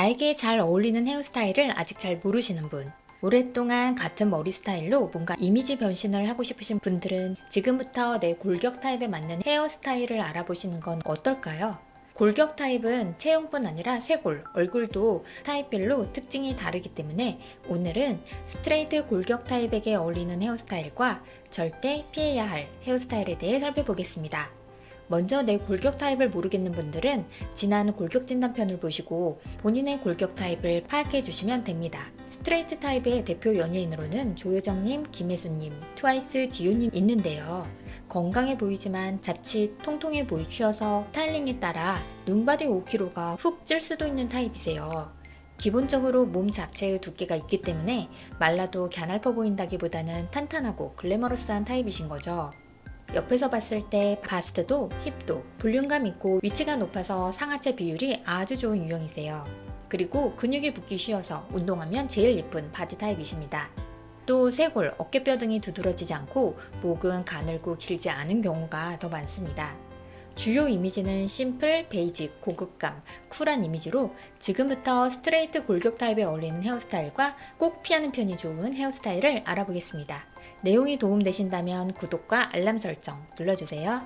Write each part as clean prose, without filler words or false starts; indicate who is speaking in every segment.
Speaker 1: 나에게 잘 어울리는 헤어스타일을 아직 잘 모르시는 분, 오랫동안 같은 머리 스타일로 뭔가 이미지 변신을 하고 싶으신 분들은 지금부터 내 골격 타입에 맞는 헤어스타일을 알아보시는 건 어떨까요? 골격 타입은 체형뿐 아니라 쇄골, 얼굴도 타입별로 특징이 다르기 때문에 오늘은 스트레이트 골격 타입에게 어울리는 헤어스타일과 절대 피해야 할 헤어스타일에 대해 살펴보겠습니다. 먼저 내 골격 타입을 모르겠는 분들은 지난 골격 진단편을 보시고 본인의 골격 타입을 파악해 주시면 됩니다. 스트레이트 타입의 대표 연예인으로는 조효정님, 김혜수님, 트와이스 지효님 있는데요. 건강해 보이지만 자칫 통통해 보이셔서 스타일링에 따라 눈바디 5kg가 훅 찔 수도 있는 타입이세요. 기본적으로 몸 자체의 두께가 있기 때문에 말라도 갸날퍼 보인다기보다는 탄탄하고 글래머러스한 타입이신 거죠. 옆에서 봤을 때 바스트도 힙도 볼륨감 있고 위치가 높아서 상하체 비율이 아주 좋은 유형이세요. 그리고 근육이 붙기 쉬워서 운동하면 제일 예쁜 바디 타입이십니다. 또 쇄골, 어깨뼈 등이 두드러지지 않고 목은 가늘고 길지 않은 경우가 더 많습니다. 주요 이미지는 심플, 베이직, 고급감, 쿨한 이미지로 지금부터 스트레이트 골격 타입에 어울리는 헤어스타일과 꼭 피하는 편이 좋은 헤어스타일을 알아보겠습니다. 내용이 도움되신다면 구독과 알람 설정 눌러주세요.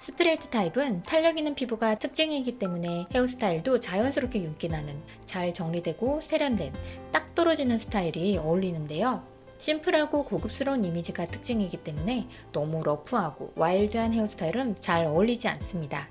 Speaker 1: 스트레이트 타입은 탄력 있는 피부가 특징이기 때문에 헤어스타일도 자연스럽게 윤기 나는 잘 정리되고 세련된 딱 떨어지는 스타일이 어울리는데요. 심플하고 고급스러운 이미지가 특징이기 때문에 너무 러프하고 와일드한 헤어스타일은 잘 어울리지 않습니다.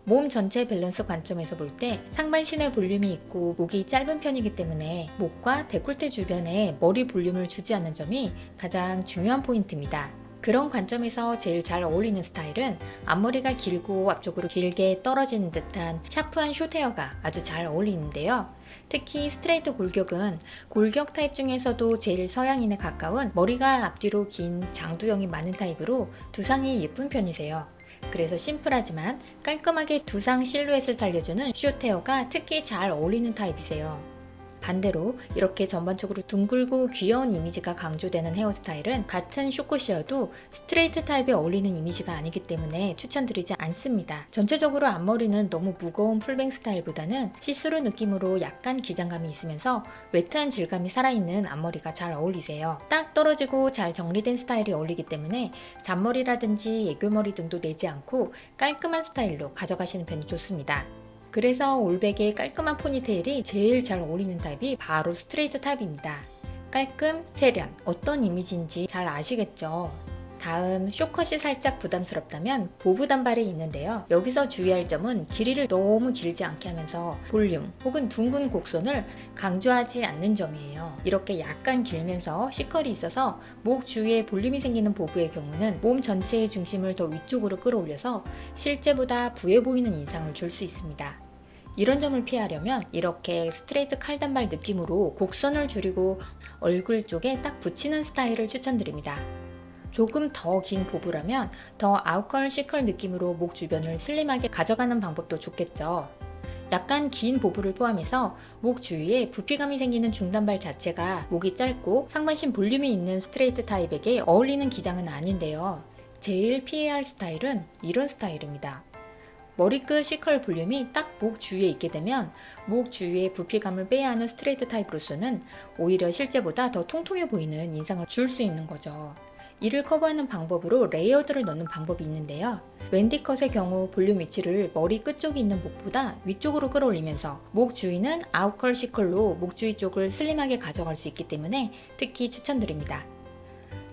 Speaker 1: 몸 전체 밸런스 관점에서 볼 때 상반신에 볼륨이 있고 목이 짧은 편이기 때문에 목과 데콜테 주변에 머리 볼륨을 주지 않는 점이 가장 중요한 포인트입니다. 그런 관점에서 제일 잘 어울리는 스타일은 앞머리가 길고 앞쪽으로 길게 떨어지는 듯한 샤프한 숏헤어가 아주 잘 어울리는데요. 특히 스트레이트 골격은 골격 타입 중에서도 제일 서양인에 가까운 머리가 앞뒤로 긴 장두형이 많은 타입으로 두상이 예쁜 편이세요. 그래서 심플하지만 깔끔하게 두상 실루엣을 살려주는 숏헤어가 특히 잘 어울리는 타입이세요. 반대로 이렇게 전반적으로 둥글고 귀여운 이미지가 강조되는 헤어스타일은 같은 숏컷이어도 스트레이트 타입에 어울리는 이미지가 아니기 때문에 추천드리지 않습니다. 전체적으로 앞머리는 너무 무거운 풀뱅 스타일보다는 시스루 느낌으로 약간 기장감이 있으면서 웨트한 질감이 살아있는 앞머리가 잘 어울리세요. 딱 떨어지고 잘 정리된 스타일이 어울리기 때문에 잔머리라든지 애교머리 등도 내지 않고 깔끔한 스타일로 가져가시는 편이 좋습니다. 그래서 올백의 깔끔한 포니테일이 제일 잘 어울리는 타입이 바로 스트레이트 타입입니다. 깔끔, 세련, 어떤 이미지인지 잘 아시겠죠? 다음, 숏컷이 살짝 부담스럽다면 보부 단발이 있는데요. 여기서 주의할 점은 길이를 너무 길지 않게 하면서 볼륨 혹은 둥근 곡선을 강조하지 않는 점이에요. 이렇게 약간 길면서 C컬이 있어서 목 주위에 볼륨이 생기는 보부의 경우는 몸 전체의 중심을 더 위쪽으로 끌어올려서 실제보다 부해 보이는 인상을 줄 수 있습니다. 이런 점을 피하려면 이렇게 스트레이트 칼단발 느낌으로 곡선을 줄이고 얼굴 쪽에 딱 붙이는 스타일을 추천드립니다. 조금 더 긴 보부라면 더 아웃컬 C컬 느낌으로 목 주변을 슬림하게 가져가는 방법도 좋겠죠. 약간 긴 보부를 포함해서 목 주위에 부피감이 생기는 중단발 자체가 목이 짧고 상반신 볼륨이 있는 스트레이트 타입에게 어울리는 기장은 아닌데요. 제일 피해야 할 스타일은 이런 스타일입니다. 머리끝 C컬 볼륨이 딱 목 주위에 있게 되면 목 주위에 부피감을 빼야 하는 스트레이트 타입으로서는 오히려 실제보다 더 통통해 보이는 인상을 줄 수 있는 거죠. 이를 커버하는 방법으로 레이어드를 넣는 방법이 있는데요. 웬디컷의 경우 볼륨 위치를 머리 끝쪽에 있는 목보다 위쪽으로 끌어올리면서 목 주위는 아웃컬 C컬로 목 주위 쪽을 슬림하게 가져갈 수 있기 때문에 특히 추천드립니다.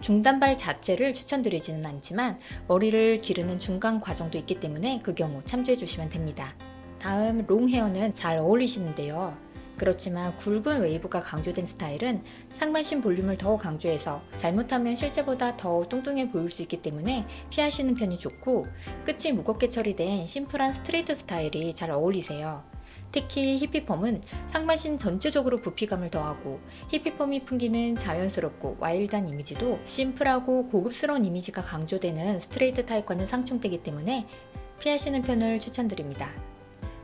Speaker 1: 중단발 자체를 추천드리지는 않지만 머리를 기르는 중간 과정도 있기 때문에 그 경우 참조해 주시면 됩니다. 다음 롱 헤어는 잘 어울리시는데요. 그렇지만 굵은 웨이브가 강조된 스타일은 상반신 볼륨을 더 강조해서 잘못하면 실제보다 더 뚱뚱해 보일 수 있기 때문에 피하시는 편이 좋고 끝이 무겁게 처리된 심플한 스트레이트 스타일이 잘 어울리세요. 특히 히피펌은 상반신 전체적으로 부피감을 더하고 히피펌이 풍기는 자연스럽고 와일드한 이미지도 심플하고 고급스러운 이미지가 강조되는 스트레이트 타입과는 상충되기 때문에 피하시는 편을 추천드립니다.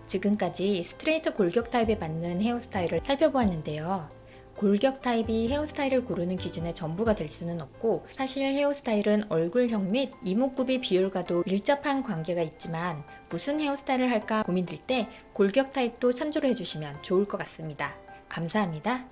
Speaker 1: 지금까지 스트레이트 골격 타입에 맞는 헤어스타일을 살펴보았는데요. 골격 타입이 헤어스타일을 고르는 기준의 전부가 될 수는 없고, 사실 헤어스타일은 얼굴형 및 이목구비 비율과도 밀접한 관계가 있지만 무슨 헤어스타일을 할까 고민될 때 골격 타입도 참조를 해주시면 좋을 것 같습니다. 감사합니다.